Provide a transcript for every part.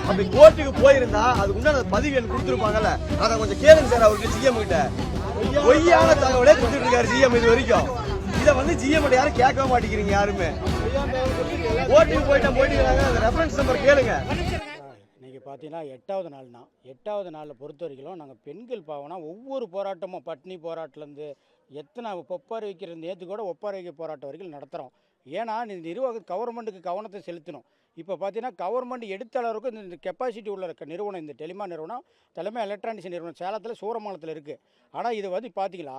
அப்படி கோர்ட்டுக்கு போயிருந்தா அதுக்கு உண்டான பதிவு எண் கொடுத்துருப்பாங்கல்ல, அதை கொஞ்சம் கேளுங்க சார் அவருக்கு சிஎம் கிட்ட. பொய்யான தகவலே கொடுத்துட்டு இருக்காரு சிஎம் இது வரைக்கும். இதை வந்து சிஎம் யாரும் கேட்க மாட்டேங்கிறீங்க யாருமே. கோர்ட்டுக்கு போயிட்டு அந்த ரெஃபரன்ஸ் நம்பர் கேளுங்க. இன்றைக்கி பார்த்தீங்கன்னா 8வது நாள் தான். 8வது நாளில் பொறுத்த வரைக்கும் நாங்கள் பெண்கள் பாவனா ஒவ்வொரு போராட்டமும் பட்னி போராட்டத்துலேருந்து எத்தனை ஒப்பாரி வைக்கிற நேற்று கூட ஒப்பாரி வைக்க போராட்டம் வரைக்கும் நடத்துகிறோம். ஏன்னா நிர்வாகம் கவர்மெண்ட்டுக்கு கவனத்தை செலுத்தணும். இப்போ பார்த்தீங்கன்னா கவர்மெண்ட் எடுத்தாளருக்கும் இந்த கெப்பாசிட்டி உள்ள நிறுவனம், இந்த டெலிமா நிறுவனம், தலைமை எலக்ட்ரானிக்ஸ் நிறுவனம் சேலத்தில் சூரமங்கலத்தில் இருக்குது. ஆனால் இது வந்து பார்த்தீங்களா,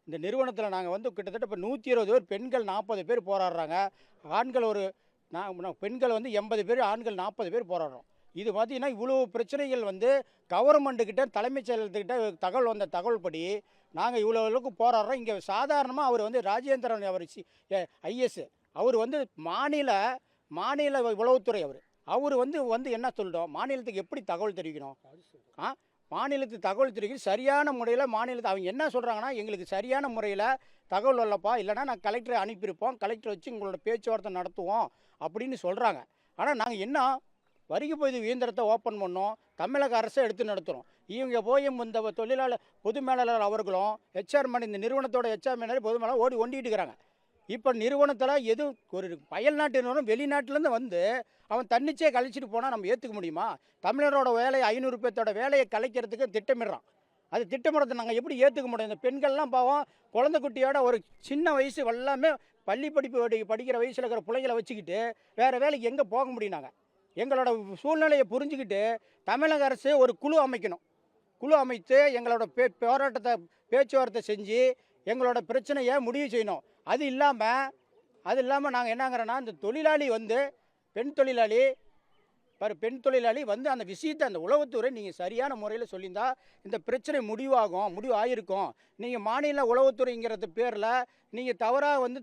இந்த நிறுவனத்தில் நாங்கள் வந்து கிட்டத்தட்ட இப்போ 120 பேர், பெண்கள் 40 பேர் போராடுறாங்க. ஆண்கள் பெண்கள் வந்து 80 பேர், ஆண்கள் 40 பேர் போராடுறோம். இது பார்த்தீங்கன்னா இவ்வளோ பிரச்சனைகள் வந்து கவர்மெண்ட்டுக்கிட்ட தலைமைச் செயலகத்துக்கிட்ட தகவல் படி நாங்கள் இவ்வளோ அளவுக்கு போராடுறோம். இங்கே சாதாரணமாக அவர் வந்து ராஜேந்திரன் அவர் ஐஎஸ் அவர் வந்து மாநில உளவுத்துறை அவர் வந்து என்ன சொல்கிறோம், மாநிலத்துக்கு எப்படி தகவல் தெரிவிக்கணும்? மாநிலத்துக்கு தகவல் தெரிவிக்கணும் சரியான முறையில். மாநிலத்தை அவங்க என்ன சொல்கிறாங்கன்னா, எங்களுக்கு சரியான முறையில் தகவல் வரலப்பா, இல்லைனா நான் கலெக்டரை அனுப்பியிருப்போம், கலெக்டர் வச்சு உங்களோட பேச்சுவார்த்தை நடத்துவோம் அப்படின்னு சொல்கிறாங்க. ஆனால் நாங்கள் என்ன வரிக்கு பதிவு இயந்திரத்தை ஓப்பன் பண்ணோம், தமிழக அரசை எடுத்து நடத்துகிறோம். இவங்க போய் இந்த தொழிலாளர் பொது மேலாளர் அவர்களும் ஹெச்ஆர் இந்த நிறுவனத்தோட ஹெச்ஆர் மேலாளர் பொது மேலாளர் ஓடிட்டு இருக்கிறாங்க. இப்போ நிறுவனத்தில் எதுவும் ஒரு அயல் நாட்டு நிறுவனம் வெளிநாட்டிலேருந்து வந்து அவன் தன்னிச்சையை கழிச்சிட்டு போனால் நம்ம ஏற்றுக்க முடியுமா? தமிழரோட வேலையை 500 பேர்த்தோட வேலையை கலைக்கிறதுக்கு திட்டமிடுறான். அது திட்டமிடத்தை நாங்கள் எப்படி ஏற்றுக்க முடியும்? இந்த பெண்கள்லாம் பாவம் குழந்தை குட்டியோட ஒரு சின்ன வயசு எல்லாமே பள்ளி படிக்கிற வயசில் இருக்கிற பிள்ளைகளை வச்சுக்கிட்டு வேறு வேலைக்கு எங்கே போக முடியும்? நாங்கள் எங்களோட சூழ்நிலையை புரிஞ்சுக்கிட்டு தமிழக அரசு ஒரு குழு அமைக்கணும். குழு அமைத்து எங்களோட போராட்டத்தை பேச்சுவார்த்தை செஞ்சு எங்களோட பிரச்சனையை முடிவு செய்யணும். அது இல்லாமல் நாங்கள் என்னங்கிறோன்னா, இந்த தொழிலாளி வந்து பெண் தொழிலாளி வந்து அந்த விஷயத்தை அந்த உளவுத்துறை நீங்கள் சரியான முறையில் சொல்லியிருந்தா இந்த பிரச்சனை முடிவு ஆகிருக்கும். நீங்கள் மாநில உளவுத்துறைங்கிறது பேரில் நீங்கள் தவறாக வந்து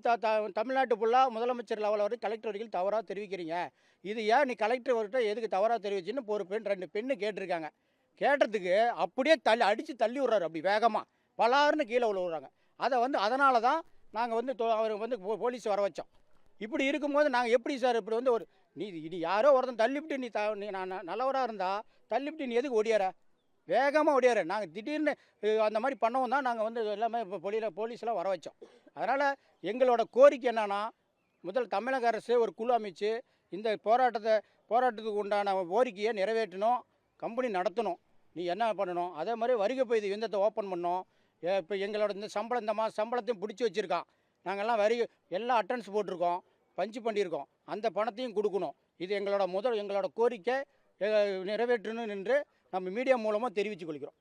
தமிழ்நாட்டு ஃபுல்லாக முதலமைச்சர் லெவலில் வரை கலெக்டர் வரைக்கும் தவறாக தெரிவிக்கிறீங்க. இது ஏன் நீ கலெக்டர் வரட்ட எதுக்கு தவறாக தெரிவிச்சுன்னு ஒரு பெண் 2 பெண்ணு கேட்டிருக்காங்க. கேட்டதுக்கு அப்படியே அடித்து தள்ளி விட்றாரு. அப்படி வேகமாக பலாருன்னு கீழே விழுவுறாங்க. அதனால தான் நாங்கள் வந்து அவர் வந்து போலீஸ் வர வச்சோம். இப்படி இருக்கும்போது நாங்கள் எப்படி சார் இப்படி வந்து நீ யாரோ ஒருத்தன் தள்ளிவிட்டு நீ நான் நல்லவராக இருந்தால் தள்ளிவிட்டு நீ எதுக்கு ஓடியார, வேகமாக ஓடியார. நாங்கள் திடீர்னு அந்த மாதிரி பண்ணவும் தான் நாங்கள் வந்து எல்லாமே இப்போ போலீஸ்லாம் வர வச்சோம். அதனால் எங்களோட கோரிக்கை என்னென்னா, முதல் தமிழக அரசு ஒரு குழு அமைச்சு இந்த போராட்டத்துக்கு உண்டான கோரிக்கையை நிறைவேற்றணும், கம்பெனி நடத்தணும். நீ என்ன பண்ணணும்? அதே மாதிரி வரிகை பதிவு இயந்திரத்தை ஓப்பன் பண்ணோம். இப்போ எங்களோட இந்த சம்பளத்தையும் பிடிச்சி வச்சுருக்கான். நாங்கள்லாம் எல்லாம் அட்டன்ஸ் போட்டிருக்கோம், பஞ்சு பண்ணியிருக்கோம். அந்த பணத்தையும் கொடுக்கணும். இது எங்களோட கோரிக்கை நிறைவேற்றணும் என்று நம்ம மீடியா மூலமாக தெரிவித்துக் கொள்கிறோம்.